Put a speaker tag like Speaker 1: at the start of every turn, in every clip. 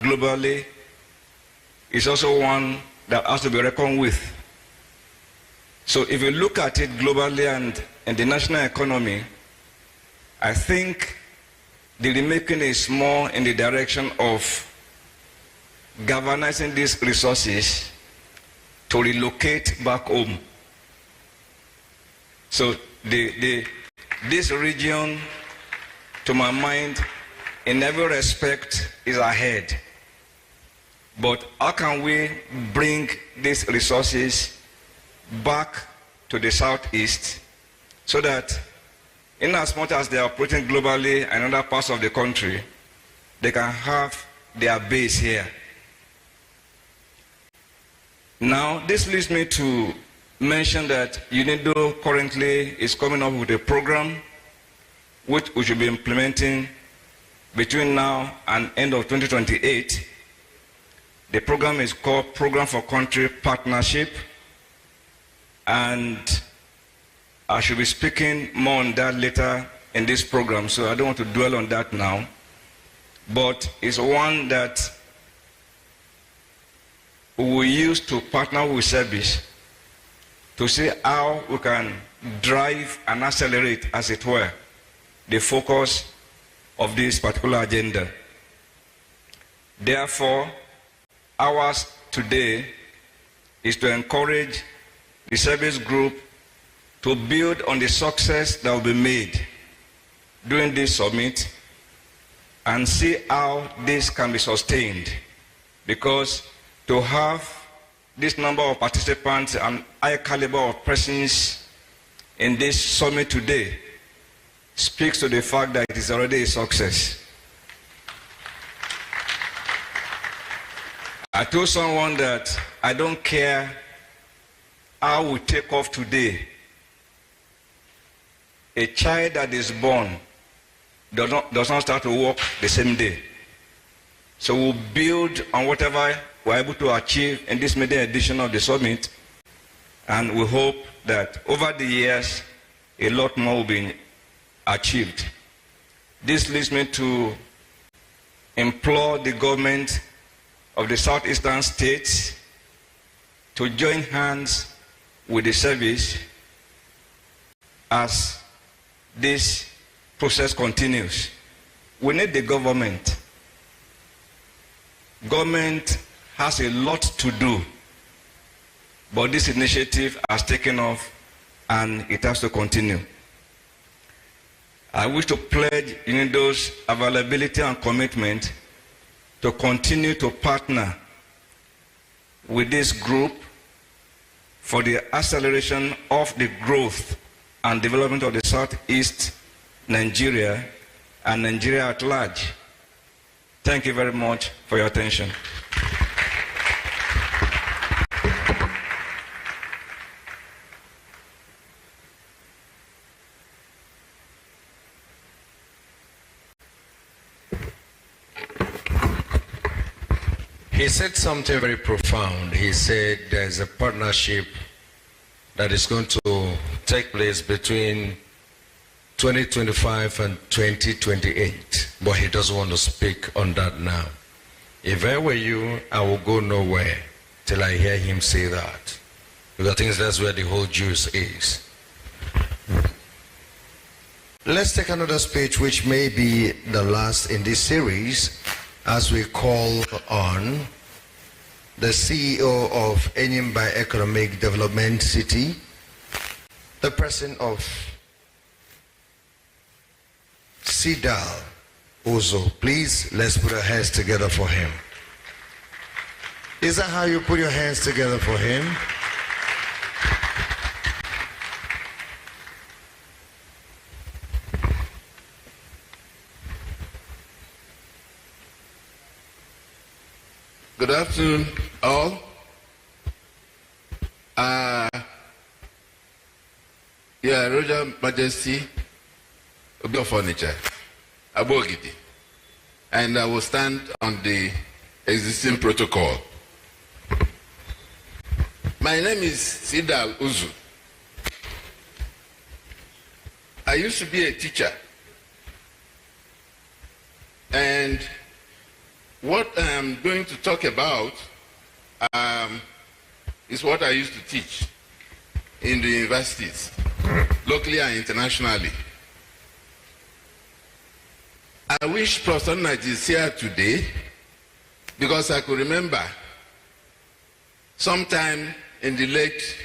Speaker 1: globally is also one that has to be reckoned with. So if you look at it globally and in the national economy, I think the remaking is more in the direction of galvanizing these resources to relocate back home. So this region, to my mind, in every respect is ahead. But how can we bring these resources back to the southeast so that in as much as they are operating globally and other parts of the country, they can have their base here? Now, this leads me to mention that UNIDO currently is coming up with a program which we should be implementing between now and end of 2028. The program is called Program for Country Partnership, and I should be speaking more on that later in this program, so I don't want to dwell on that now. But it's one that we will use to partner with SEBIS to see how we can drive and accelerate, as it were, the focus of this particular agenda. Therefore, ours today is to encourage the SEBIS group to build on the success that will be made during this summit and see how this can be sustained. Because to have this number of participants and high caliber of persons in this summit today speaks to the fact that it is already a success. I told someone that I don't care how we take off today. A child that is born does not start to walk the same day. So we'll build on whatever we're able to achieve in this maiden edition of the summit, and we hope that over the years a lot more will be achieved. This leads me to implore the government of the southeastern states to join hands with the SEBIS as this process continues. We need the government. Government has a lot to do, but this initiative has taken off and it has to continue. I wish to pledge UNIDO's availability and commitment to continue to partner with this group for the acceleration of the growth and development of the Southeast Nigeria and Nigeria at large. Thank you very much for your attention.
Speaker 2: He said something very profound. He said there's a partnership that is going to take place between 2025 and 2028, but he doesn't want to speak on that now. If I were you, I will go nowhere till I hear him say that, because I think that's where the whole juice is. Let's take another speech, which may be the last in this series, as we call on the CEO of Enyimba Economic Development City, the person of Sidal Ozo. Please, let's put our hands together for him. Is that how you put your hands together for him?
Speaker 3: Good afternoon, all. Royal Majesty of Furniture, Abogidi, and I will stand on the existing protocol. My name is Sidal Uzu. I used to be a teacher, and what I am going to talk about is what I used to teach in the universities, locally and internationally. I wish Professor Naji is here today, because I could remember sometime in the late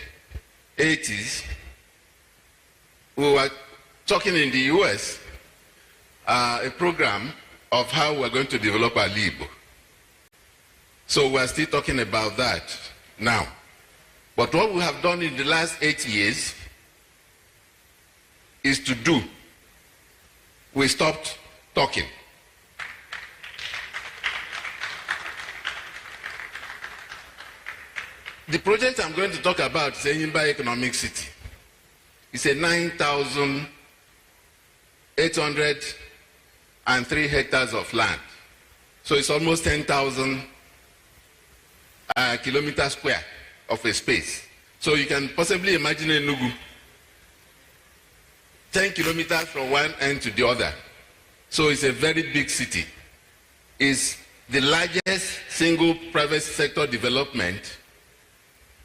Speaker 3: 80s, we were talking in the US, a program of how we're going to develop our Igbo. So we're still talking about that now. But what we have done in the last 8 years is to do. We stopped talking. The project I'm going to talk about is Enyimba Economic City. It's a 9,803 hectares of land. So it's almost 10,000 kilometers square of a space. So you can possibly imagine Enugu, 10 kilometers from one end to the other. So it's a very big city. It's the largest single private sector development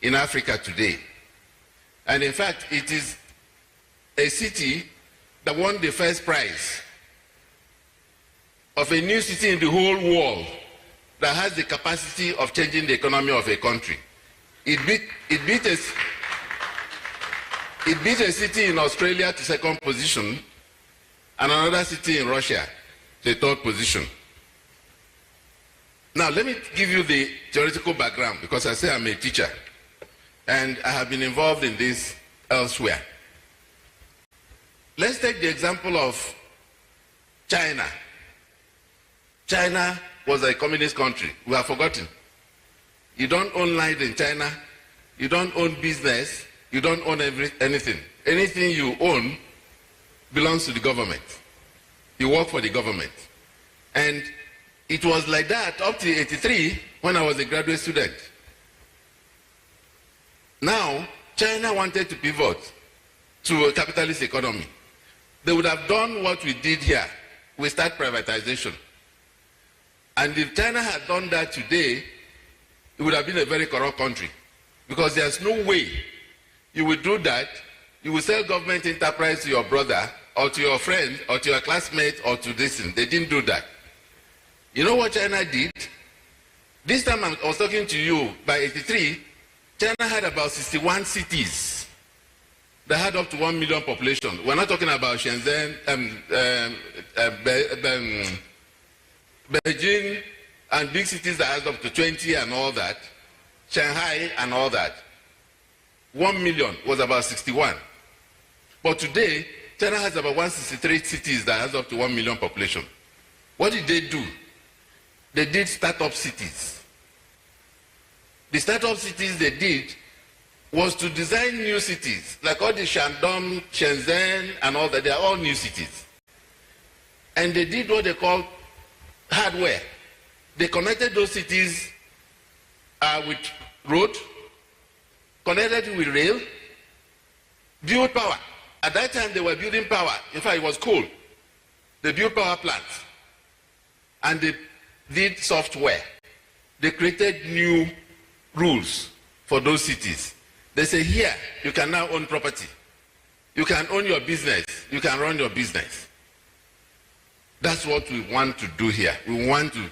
Speaker 3: in Africa today. And in fact, it is a city that won the first prize of a new city in the whole world that has the capacity of changing the economy of a country. It beat a city in Australia to second position, and another city in Russia to third position. Now, let me give you the theoretical background, because I say I'm a teacher, and I have been involved in this elsewhere. Let's take the example of China. China was a communist country. We have forgotten. You don't own land in China. You don't own business. You don't own anything. Anything you own belongs to the government. You work for the government. And it was like that up to 83 when I was a graduate student. Now, China wanted to pivot to a capitalist economy. They would have done what we did here. We start privatization. And if China had done that today, it would have been a very corrupt country. Because there's no way you would do that. You will sell government enterprise to your brother, or to your friend, or to your classmate, or to this thing. They didn't do that. You know what China did? This time I was talking to you, by 83, China had about 61 cities that had up to 1 million population. We're not talking about Shenzhen, Beijing, and big cities that has up to 20 and all that, Shanghai and all that. 1 million was about 61. But today, China has about 163 cities that has up to 1 million population. What did they do? They did startup cities. The startup cities they did was to design new cities, like all the Shandong, Shenzhen, and all that. They are all new cities. And they did what they call hardware. They connected those cities with road, connected it with rail, built power. At that time, they were building power. In fact, it was coal. They built power plants. And they did software. They created new rules for those cities. They say, here, you can now own property. You can own your business. You can run your business. That's what we want to do here. We want to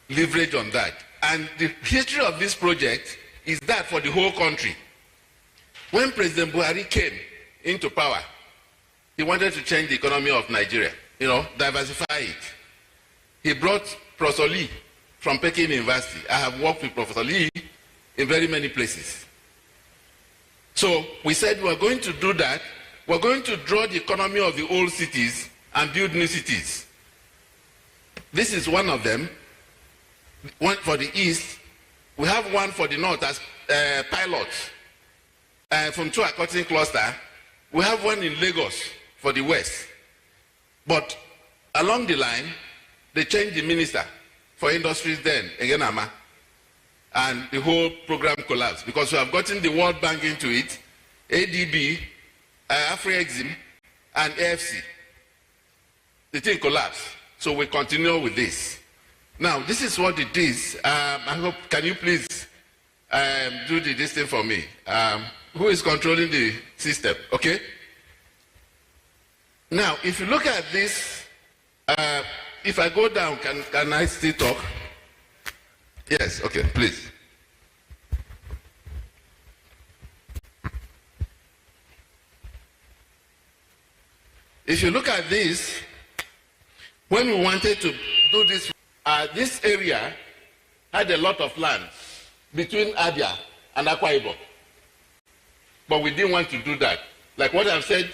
Speaker 3: leverage on that. And the history of this project is that for the whole country. When President Buhari came into power, he wanted to change the economy of Nigeria, diversify it. He brought Professor Lee from Peking University. I have worked with Professor Lee in very many places. So we said we're going to do that. We're going to draw the economy of the old cities and build new cities. This is one of them. One for the east. We have one for the north as pilots. From Chuakotsin cluster, we have one in Lagos for the west. But along the line, they changed the minister for industries then, Egenama, and the whole program collapsed because we have gotten the World Bank into it, ADB, Afri-Exim, and AFC. The thing collapsed. So we continue with this. Now, this is what it is. I hope, can you please do this thing for me? Who is controlling the system? Okay? Now, if you look at this, if I go down, can I still talk? Yes, okay, please. If you look at this, when we wanted to do this area had a lot of land between Abia and Akwa Ibom. But we didn't want to do that. Like what I've said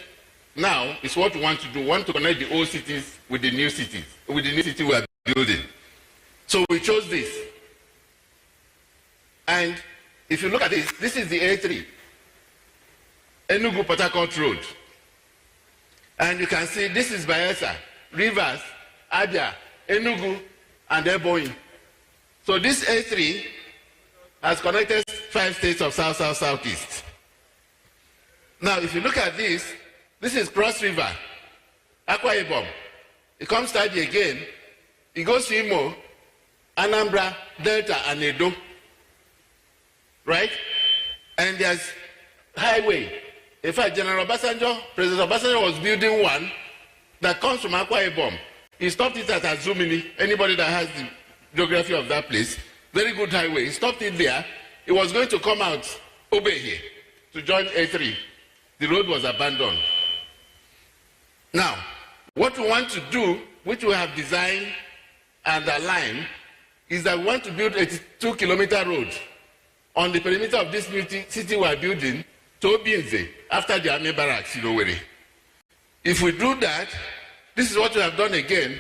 Speaker 3: now is what we want to do. We want to connect the old cities with the new cities, with the new city we are building. So we chose this. And if you look at this, this is the A3, Enugu-Port Harcourt Road. And you can see this is Bayelsa, Rivers, Abia, Enugu, and Ebonyi. So this A3 has connected 5 states of South, South, Southeast. Now, if you look at this, this is Cross River, Akwa Ibom. It comes to Abia again. It goes to Imo, Anambra, Delta, and Edo. Right? And there's highway. In fact, President Obasanjo was building one that comes from Akwa Ibom. He stopped it at Azumini. Anybody that has the geography of that place, very good highway. He stopped it there. It was going to come out Obe here to join A3. The road was abandoned. Now, what we want to do, which we have designed and aligned, is that we want to build a 2-kilometer road on the perimeter of this new city we are building to Obinze, after the army barracks in Owerri. If we do that, this is what we have done again.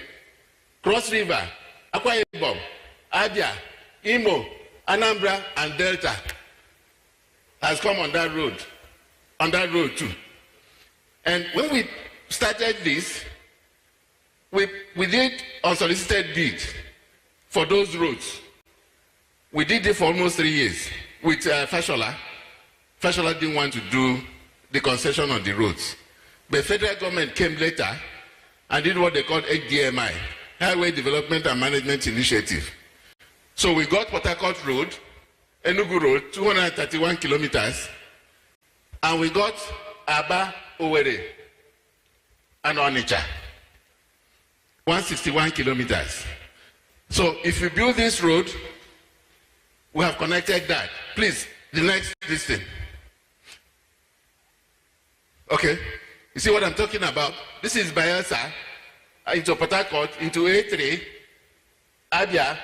Speaker 3: Cross River, Akwa Ibom, Abia, Imo, Anambra, and Delta has come on that road too. And when we started this, we did unsolicited bid for those roads. We did it for almost 3 years with Fashola. Fashola didn't want to do the concession on the roads. But federal government came later and did what they called HDMI, Highway Development and Management Initiative. So we got Port Harcourt Road, Enugu Road, 231 kilometers, and we got Aba, Owerri, and Onitsha, 161 kilometers. So if we build this road, we have connected that. Please, the next thing. Okay, you see what I'm talking about? This is Bayelsa, into Port Harcourt, into A3, Abia,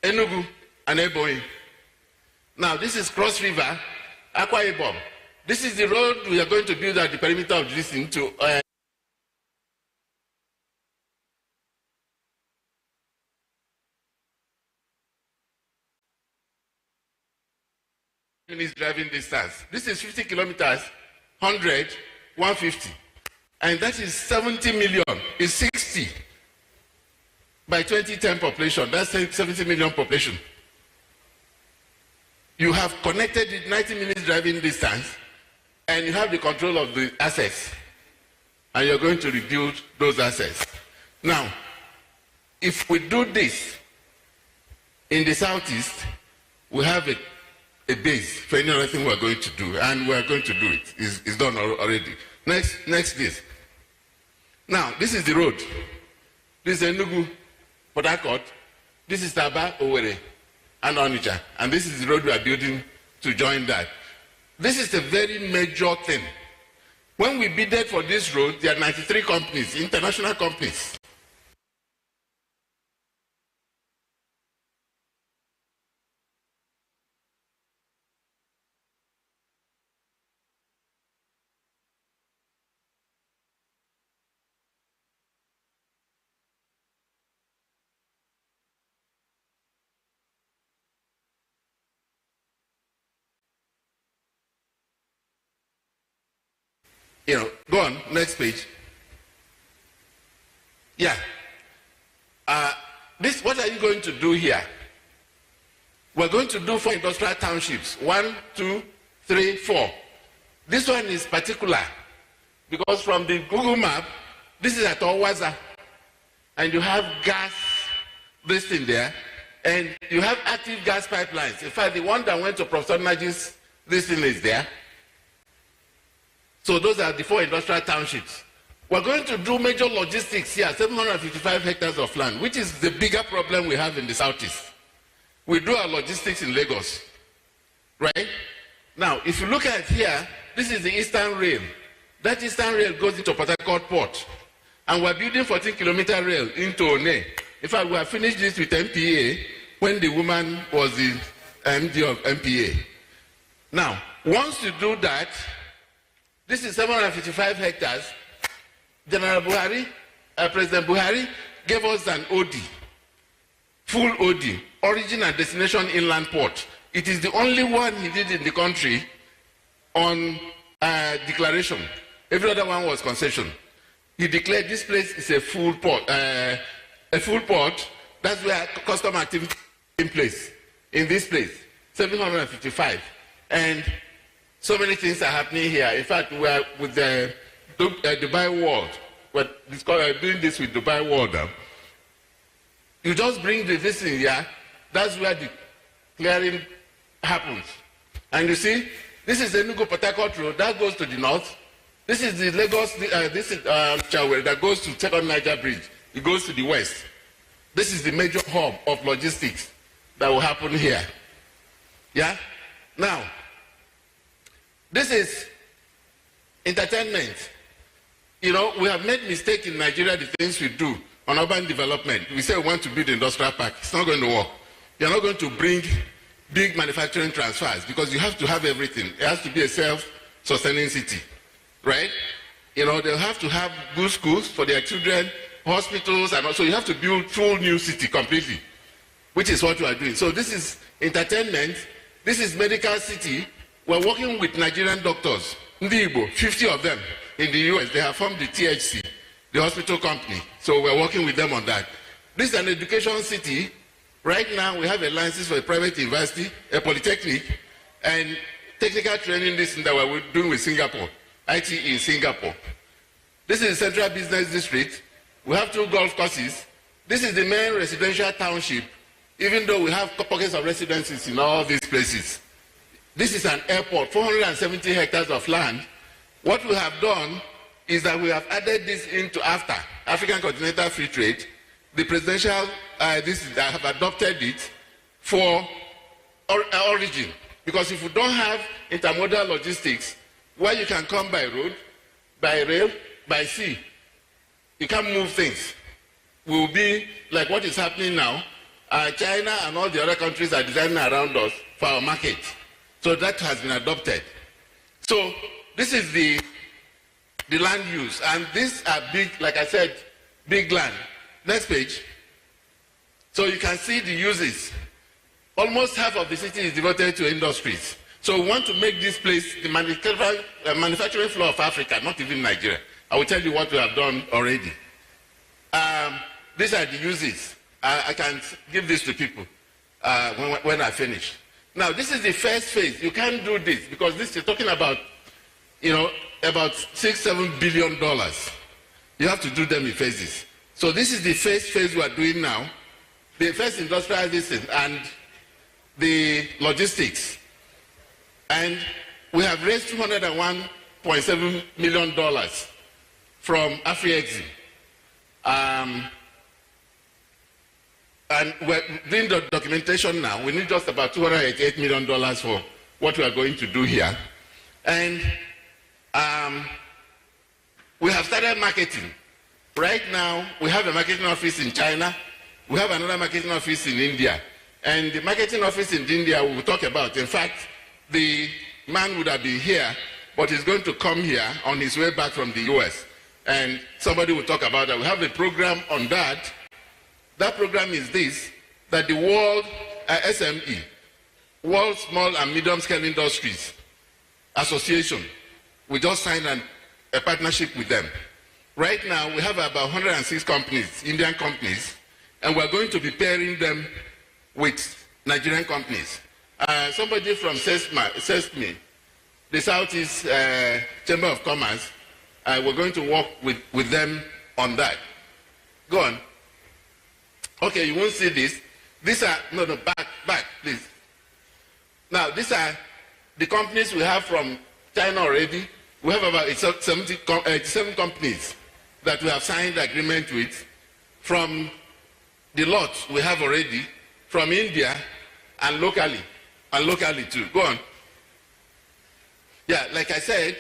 Speaker 3: Enugu, and Ebonyi. Now, this is Cross River, Akwa Ibom. This is the road we are going to build at the perimeter of this into minutes driving distance. This is 50 kilometers, 100, 150. And that is 70 million. It's 60 by 2010 population. That's 70 million population. You have connected it 90 minutes driving distance, and you have the control of the assets. And you're going to rebuild those assets. Now, if we do this in the Southeast, we have a base for any other thing we're going to do, and we're going to do it. It's done already. Next this. Now, this is the road. This is Enugu, Port Harcourt. This is Aba, Owerri, and Onitsha. And this is the road we are building to join that. This is a very major thing. When we bidded for this road, there are 93 companies, international companies. Go on, next page. Yeah. What are you going to do here? We're going to do 4 industrial townships. 1, 2, 3, 4. This one is particular because from the Google map, this is at Owaza. And you have gas this thing there, and you have active gas pipelines. In fact, the one that went to Professor Naji's, this thing is there. So those are the 4 industrial townships. We're going to do major logistics here, 755 hectares of land, which is the bigger problem we have in the Southeast. We do our logistics in Lagos, right? Now, if you look at here, this is the Eastern Rail. That Eastern Rail goes into Port Harcourt Port. And we're building 14-kilometer rail into One. In fact, we have finished this with MPA when the woman was the MD of MPA. Now, once you do that, this is 755 hectares. General Buhari, President Buhari gave us an OD, full OD, origin and destination inland port. It is the only one he did in the country on declaration. Every other one was concession. He declared this place is a full port. That's where custom activity in place. In this place, 755, and so many things are happening here. In fact, we are with the Dubai World. We're doing this with Dubai World now. You just bring this in here. That's where the clearing happens. And you see, this is the Enugu-Port Harcourt Road that goes to the north. This is the Lagos, this is Chawe that goes to Second Niger Bridge. It goes to the west. This is the major hub of logistics that will happen here. Yeah? Now, this is entertainment. You know, we have made mistakes in Nigeria, the things we do on urban development. We say we want to build industrial park. It's not going to work. You're not going to bring big manufacturing transfers because you have to have everything. It has to be a self-sustaining city, right? You know, they'll have to have good schools for their children, hospitals, and also you have to build full new city completely, which is what we are doing. So this is entertainment. This is medical city. We're working with Nigerian doctors, Ndibo, 50 of them in the US. They have formed the THC, the hospital company. So we're working with them on that. This is an education city. Right now, we have a license for a private university, a polytechnic, and technical training this that we're doing with Singapore, IT in Singapore. This is the Central Business District. We have 2 golf courses. This is the main residential township, even though we have pockets of residences in all these places. This is an airport, 470 hectares of land. What we have done is that we have added this into AFTA, African Continental Free Trade. The presidential, I have adopted it for origin. Because if you don't have intermodal logistics, where you can come by road, by rail, by sea, you can't move things. We will be like what is happening now. China and all the other countries are designing around us for our market. So that has been adopted. So this is the land use. And these are big, like I said, big land. Next page. So you can see the uses. Almost half of the city is devoted to industries. So we want to make this place the manufacturing floor of Africa, not even Nigeria. I will tell you what we have done already. These are the uses. I can give this to people when I finish. Now, this is the first phase. You can't do this because this is talking about, you know, about $6-7 billion. You have to do them in phases. So this is the first phase we are doing now. The first industrialization and the logistics. And we have raised $201.7 million from Afia and we're doing the documentation now. We need just about $288 million for what we are going to do here. And we have started marketing. Right now, we have a marketing office in China. We have another marketing office in India. And the marketing office in India we will talk about. In fact, the man would have been here, but he's going to come here on his way back from the US. And somebody will talk about that. We have a program on that. That program is this, that the World SME, World Small and Medium Scale Industries Association, we just signed a partnership with them. Right now, we have about 106 companies, Indian companies, and we're going to be pairing them with Nigerian companies. Somebody from SESME, the Southeast Chamber of Commerce, we're going to work with them on that. Go on. Okay, you won't see this. These are, no, back, please. Now, these are the companies we have from China already. We have about 87 companies that we have signed agreement with. From the lot we have already, from India and locally too. Go on. Yeah, like I said,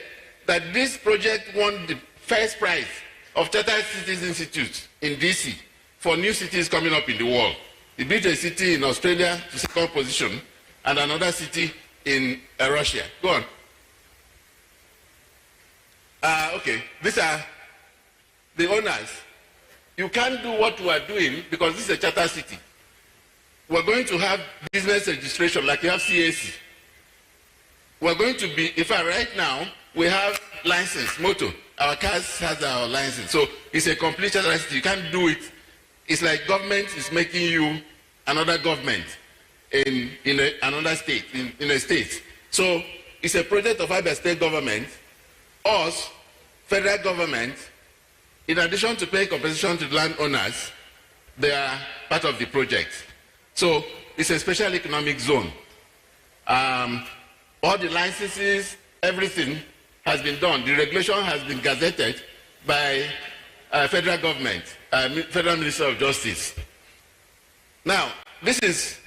Speaker 3: that this project won the first prize of Chartered Cities Institute in DC for new cities coming up in the world. It beat a city in Australia to second position and another city in Russia. Go on. Okay, these are the owners. You can't do what we are doing because this is a charter city. We're going to have business registration like you have CAC. We're going to be, in fact, right now, we have license, motor. Our cars has our license. So it's a complete charter city. You can't do it. It's like government is making you another government in another state, in a state. So it's a project of Afia state government, us, federal government. In addition to paying compensation to the landowners, they are part of the project. So it's a special economic zone. All the licenses, everything has been done. The regulation has been gazetted by federal government, Federal Minister of Justice. Now, this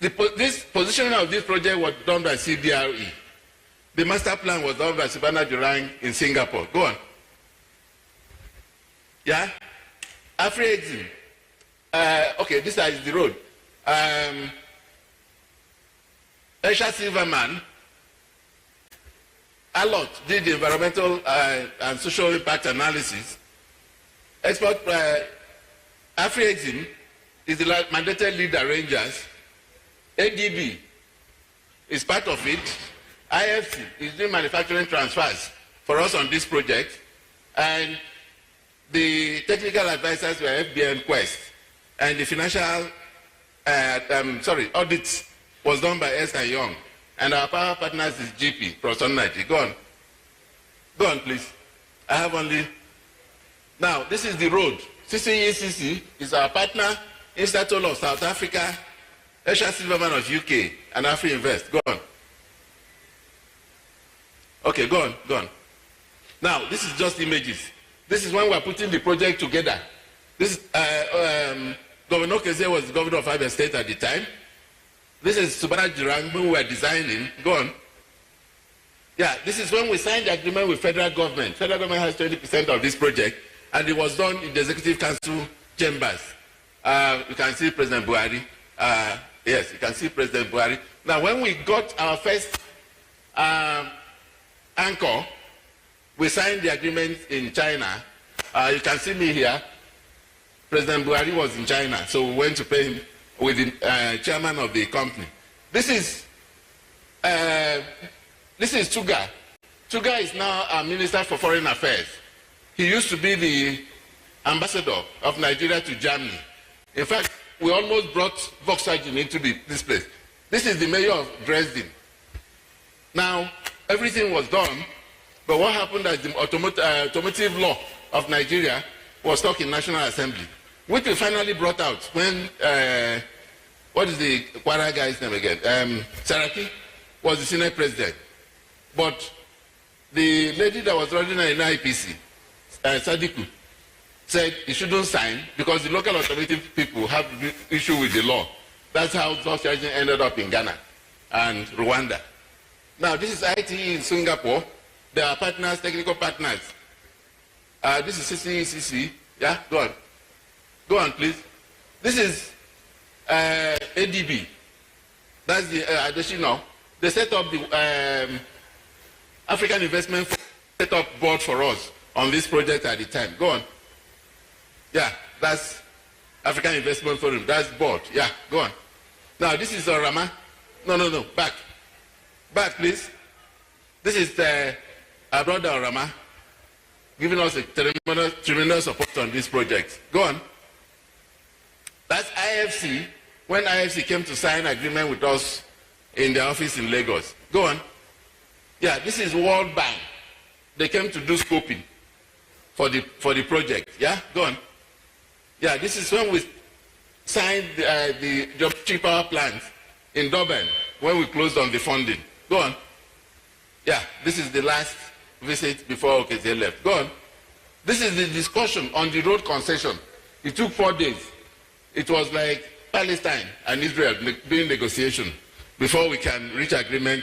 Speaker 3: positioning of this project was done by CBRE. The master plan was done by Subhana Jurang in Singapore. Go on. Yeah? Afia Exim. Okay, this is the road. Esha Silverman, Alot did the environmental and social impact analysis. Export Afia Exim is the mandated lead arrangers. ADB is part of it. IFC is doing manufacturing transfers for us on this project. And the technical advisors were FBN Quest. And the financial audit was done by S. Young. And our power partners is GP, Southeastern Nigeria. Go on. Go on, please. I have only... Now, this is the road. CCECC is our partner, Institute of South Africa, Esha Silverman of UK, and Afri Invest. Go on. Okay, go on, go on. Now, this is just images. This is when we're putting the project together. This is, Governor Keze was the governor of Afia State at the time. This is Subhana Jurang, who we were designing. Go on. Yeah, this is when we signed the agreement with federal government. Federal government has 20% of this project, and it was done in the Executive Council chambers. You can see President Buhari. Yes, you can see President Buhari. Now, when we got our first anchor, we signed the agreement in China. You can see me here. President Buhari was in China, so we went to pay him with the chairman of the company. This is Tuga. Tuga is now our Minister for Foreign Affairs. He used to be the ambassador of Nigeria to Germany. In fact, we almost brought Volkswagen into this place. This is the mayor of Dresden. Now, everything was done, but what happened is the automotive law of Nigeria was stuck in National Assembly, which we finally brought out when, what is the Kwara guy's name again? Saraki was the Senate president. But the lady that was running an IPC, Sadiku, said he shouldn't sign because the local automotive people have the issue with the law. That's how Volkswagen ended up in Ghana and Rwanda. Now, this is ITE in Singapore. They are partners, technical partners. This is CCECC. Yeah, go on. Go on, please. This is ADB. That's the additional. They set up the African Investment set up board for us on this project at the time. Go on. Yeah, that's African Investment Forum. That's board. Yeah, go on. Now, this is Orama. No. Back. Back, please. This is our brother Orama giving us a tremendous support on this project. Go on. That's IFC, when IFC came to sign agreement with us in the office in Lagos. Go on. Yeah, this is World Bank. They came to do scoping for the project. Yeah, go on. Yeah, this is when we signed the geometry power plant in Durban when we closed on the funding. Go on. Yeah, this is the last visit before Okezie left. Go on. This is the discussion on the road concession. It took 4 days. It was like Palestine and Israel doing negotiation before we can reach agreement